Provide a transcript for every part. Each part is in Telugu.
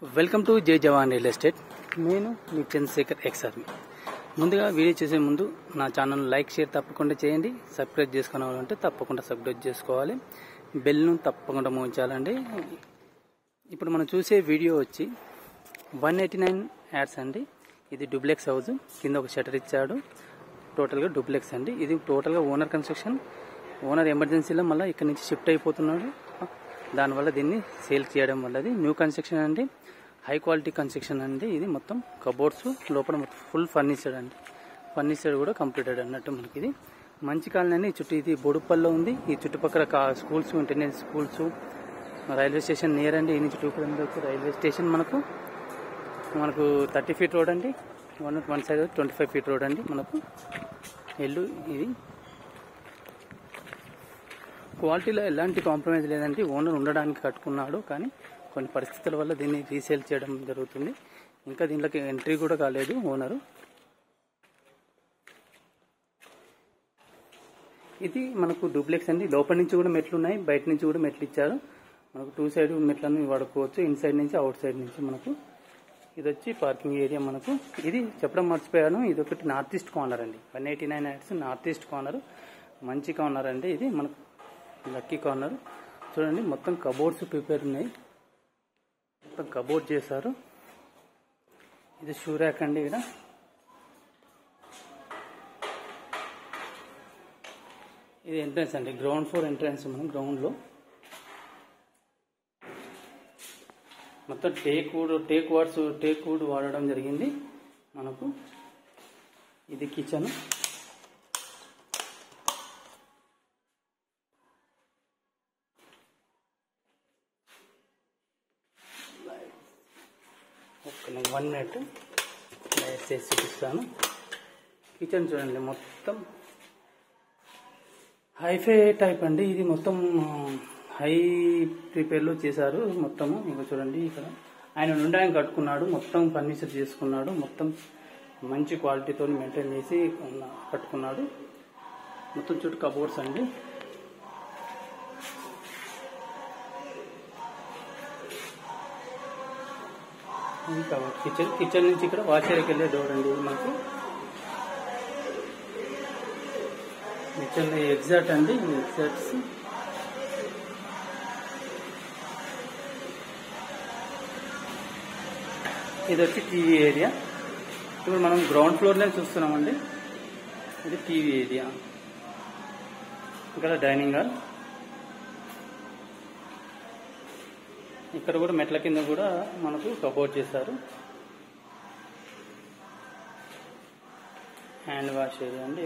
వెల్కమ్ టు జై జవాన్ రియల్ ఎస్టేట్. నేను మీ చంద్రశేఖర్ ఎక్స్ఆర్మీ. ముందుగా వీడియో చేసే ముందు నా ఛానల్ లైక్ షేర్ తప్పకుండా చేయండి. సబ్స్క్రైబ్ చేసుకోవాలంటే తప్పకుండా సబ్స్క్రైబ్ చేసుకోవాలి. బెల్ను తప్పకుండా మోగించాలండి. ఇప్పుడు మనం చూసే వీడియో వచ్చి 189 యాడ్స్ అండి. ఇది డూప్లెక్స్ హౌస్, కింద ఒక షటర్ ఇచ్చాడు. టోటల్గా డూప్లెక్స్ అండి. ఇది టోటల్గా ఓనర్ కన్స్ట్రక్షన్. ఓనర్ ఎమర్జెన్సీలో మళ్ళీ ఇక్కడ నుంచి షిఫ్ట్ అయిపోతున్నాడు. దానివల్ల దీన్ని సేల్ చేయడం వల్ల అది న్యూ కన్స్ట్రక్షన్ అండి. హై క్వాలిటీ కన్స్ట్రక్షన్ అండి. ఇది మొత్తం కబోర్డ్స్, లోపల మొత్తం ఫుల్ ఫర్నిచర్డ్ అండి. ఫర్నిచర్ కూడా కంప్లీటెడ్ అన్నట్టు మనకి. ఇది మంచి కాలనీ అండి. చుట్టూ ఇది బొడుపల్లో ఉంది. ఈ చుట్టుపక్కల schools, international schools, railway station near అండి. ఈ నుంచి 2 కిలోమీటర్స్ రైల్వే స్టేషన్. మనకు 30 ఫీట్ రోడ్ అండి. వన్ సైడ్ 25 ఫీట్ రోడ్ అండి. మనకు ఇల్లు ఇది క్వాలిటీలో ఎలాంటి కాంప్రమైజ్ లేదండి. ఓనర్ ఉండడానికి కట్టుకున్నాడు, కానీ కొన్ని పరిస్థితుల వల్ల దీన్ని రీసేల్ చేయడం జరుగుతుంది. ఇంకా దీంట్లోకి ఎంట్రీ కూడా కాలేదు ఓనరు. ఇది మనకు డూప్లెక్స్ అండి. లోపల నుంచి కూడా మెట్లు ఉన్నాయి, బయట నుంచి కూడా మెట్లు ఇచ్చారు. మనకు 2 సైడ్ మెట్లను వాడుకోవచ్చు. ఇన్సైడ్ నుంచి, అవుట్ సైడ్ నుంచి. మనకు ఇది వచ్చి పార్కింగ్ ఏరియా. మనకు ఇది చెప్పడం మర్చిపోయాను, ఇది ఒకటి నార్త్ ఈస్ట్ కార్నర్ అండి. 189 యాడ్స్ నార్త్ ఈస్ట్ కార్నర్. మంచి కార్నర్ అండి ఇది. మనకు లక్కీ కార్నర్. చూడండి, మొత్తం కబోర్డ్స్ ప్రిపేర్ ఉన్నాయి. మొత్తం కబోర్డ్ చేశారు. ఇది షూ ర్యాక్ అండి. ఇక్కడ ఇది ఎంట్రన్స్ అండి. Ground floor entrance. మనం గ్రౌండ్ లో మొత్తం టేక్ వుడ్ వాడడం జరిగింది. మనకు ఇది కిచెన్. నేను 1 మినిట్ లైట్ చేసి చూపిస్తాను. కిచెన్ చూడండి, మొత్తం హైఫై టైప్ అండి. ఇది మొత్తం హై ప్రిపేర్లో చేశారు మొత్తము. ఇంకా చూడండి, ఇక్కడ ఆయన నుండి ఆయన కట్టుకున్నాడు. మొత్తం ఫర్నిచర్ చేసుకున్నాడు. మొత్తం మంచి క్వాలిటీతో మెయింటైన్ చేసి కట్టుకున్నాడు. మొత్తం చుట్టూ కబోర్డ్స్ అండి. కిచెన్ నుంచి ఇక్కడ వాష్ ఏరియాకి వెళ్ళే డోర్ అండి. మనకు కిచెన్ ఎగ్జాక్ట్ అండి. ఎగ్జాక్ట్స్ ఇది వచ్చి టీవీ ఏరియా. ఇప్పుడు మనం గ్రౌండ్ ఫ్లోర్లో చూస్తున్నామండి. ఇది టీవీ ఏరియా. ఇక్కడ డైనింగ్ హాల్. ఇక్కడ కూడా మెట్ల కింద కూడా మనకు కబోర్డ్ చేశారు. హ్యాండ్ వాష్ ఏరియా అండి.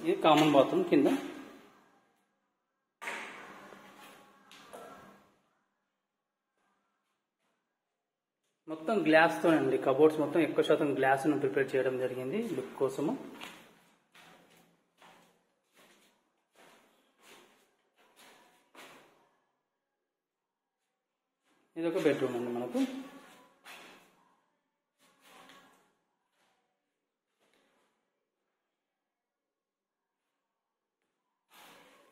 ఇది కామన్ బాత్రూమ్ కింద. మొత్తం గ్లాస్తో అండి. కబోర్డ్స్ మొత్తం ఎక్కువ శాతం గ్లాస్ను ప్రిపేర్ చేయడం జరిగింది లుక్ కోసము. ఇది ఒక బెడ్రూమ్ అండి. మనకు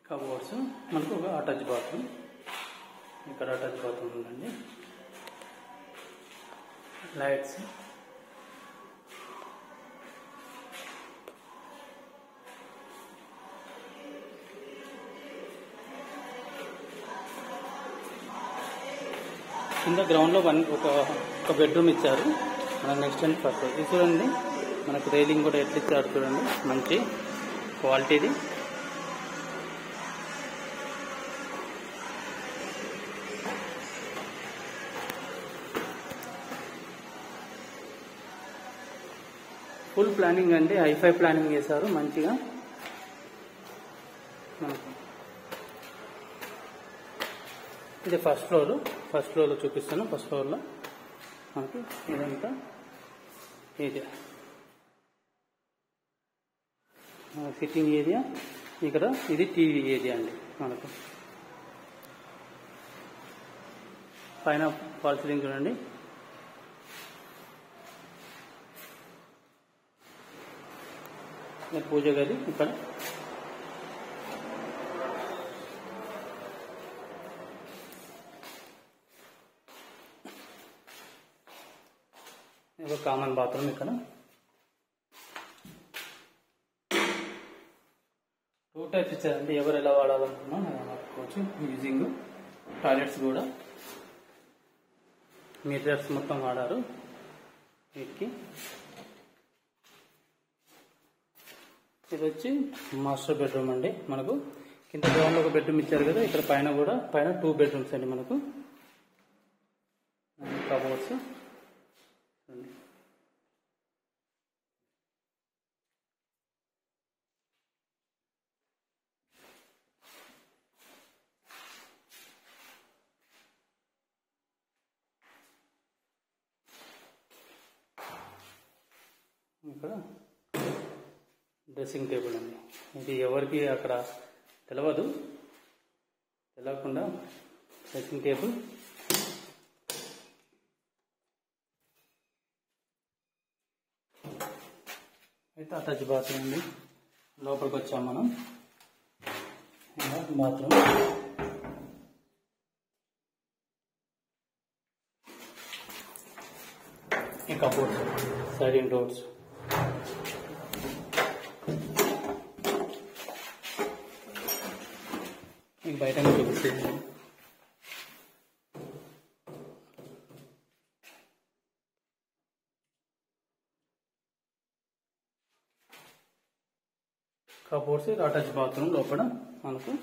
కబోర్డ్స్. మనకు ఒక అటాచ్ బాత్రూమ్. ఇక్కడ అటాచ్ బాత్రూమ్ ఉందండి. లైట్స్. కింద గ్రౌండ్ లో ఒక బెడ్రూమ్ ఇచ్చారు. మనకు నెక్స్ట్ అండ్ ఫస్ట్ ఇది చూడండి. మనకు రైలింగ్ కూడా ఎట్లా ఇచ్చారు చూడండి, మంచి క్వాలిటీది. ఫుల్ ప్లానింగ్ అండి. హైఫై ప్లానింగ్ చేశారు మంచిగా. మనకు ఇది ఫస్ట్ ఫ్లోర్లో చూపిస్తాను. ఫస్ట్ ఫ్లోర్లో మనకు ఇదంతా ఏరియా, సిట్టింగ్ ఏరియా. ఇక్కడ ఇది టీవీ ఏరియా అండి. మనకు పైన ఫాల్ సీలింగ్ చూడండి. పూజ గది. ఇక్కడ ఒక కామన్ బాత్రూమ్ ఇక్కడ 2 టైప్స్ ఇచ్చారండి. ఎవరు ఎలా వాడాలనుకున్నా వాడుకోవచ్చు. యూజింగ్ టాయిలెట్స్ కూడా మీటర్స్ మొత్తం వాడారు వీటికి. ఇది వచ్చి మాస్టర్ బెడ్రూమ్ అండి. మనకు కింద గ్రౌండ్లో ఒక బెడ్రూమ్ ఇచ్చారు కదా, ఇక్కడ పైన 2 బెడ్రూమ్స్ అండి. మనకు కబోర్డ్స్ ఇక్కడ డ్రెస్సింగ్ టేబుల్ అండి. ఇది ఎవరికి అక్కడ తెలియకుండా డ్రెస్సింగ్ టేబుల్. అయితే అటాచ్ బాత్రూమ్ అండి. లోపలికి వచ్చాం మనం. బాత్రూమ్ ఈ కబోర్డ్స్, సైడింగ్ డోర్స్, బయట చూపిస్తుంది. కబోర్డ్స్, అటాచ్ బాత్రూమ్ లోపల మనకు.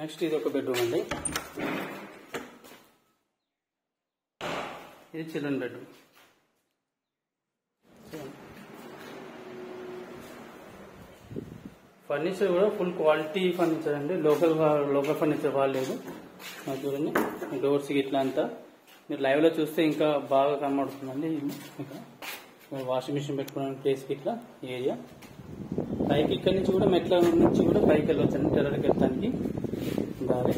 నెక్స్ట్ ఇది ఒక బెడ్రూమ్ అండి. ఇది చిల్డ్రన్ బెడ్రూమ్. ఫర్నిచర్ కూడా ఫుల్ క్వాలిటీ ఫర్నిచర్ అండి. లోకల్ ఫర్నిచర్ వాడలేదు. చూడండి డోర్స్ ఇట్లా అంతా మీరు లైవ్లో చూస్తే ఇంకా బాగా కనబడుతుందండి. ఇక్కడ వాషింగ్ మిషన్ పెట్టుకోవడానికి ప్లేస్కి ఇట్లా ఏరియా. పైకి ఇక్కడి నుంచి కూడా మెట్ల నుంచి కూడా పైకి వెళ్ళొచ్చండి. టెర్రస్కి వెళ్ళడానికి దారి.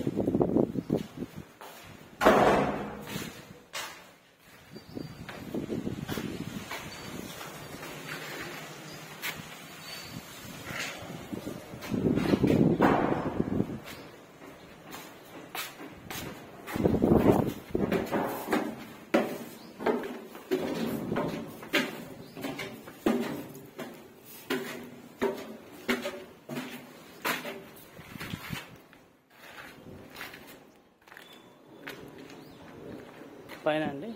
పైన అండి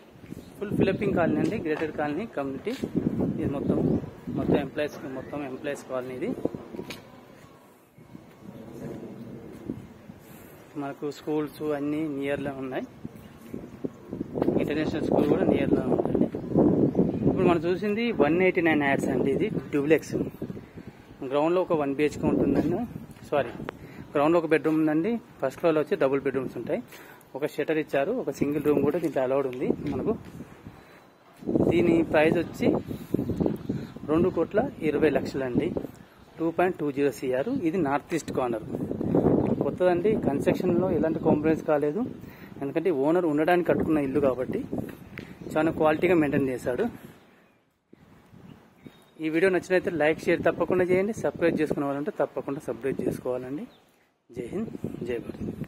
ఫుల్ ఫిలపింగ్ కాలనీ అండి. Grated colony community. ఇది మొత్తం ఎంప్లాయీస్ కాలనీ. ఇది మనకు స్కూల్స్ అన్నీ నియర్లో ఉన్నాయి. ఇంటర్నేషనల్ స్కూల్ కూడా నియర్లో ఉంటుంది. ఇప్పుడు మనం చూసింది 189 యాడ్స్ అండి. ఇది డూప్లెక్స్. గ్రౌండ్లో ఒక 1 BHK ఉంటుందండి. గ్రౌండ్లో ఒక బెడ్రూమ్ ఉందండి. ఫస్ట్ ఫ్లోర్లో వచ్చి డబుల్ బెడ్రూమ్స్ ఉంటాయి. ఒక షటర్ ఇచ్చారు. ఒక సింగిల్ రూమ్ కూడా దీంట్లో అలౌడ్ ఉంది మనకు. దీని ప్రైస్ వచ్చి 2,20,00,000 అండి. 2.20 CR. ఇది నార్త్ ఈస్ట్ కార్నర్. కొత్తదండి. కన్స్ట్రక్షన్లో ఎలాంటి కాంప్రమైజ్ కాలేదు. ఎందుకంటే ఓనర్ ఉండడానికి కట్టుకున్న ఇల్లు కాబట్టి చాలా క్వాలిటీగా మెయింటైన్ చేశాడు. ఈ వీడియో నచ్చినైతే లైక్, షేర్ తప్పకుండా చేయండి. సబ్స్క్రైబ్ చేసుకునే వాళ్ళంటే తప్పకుండా సబ్స్క్రైబ్ చేసుకోవాలండి. జై హింద్, జై భారత్.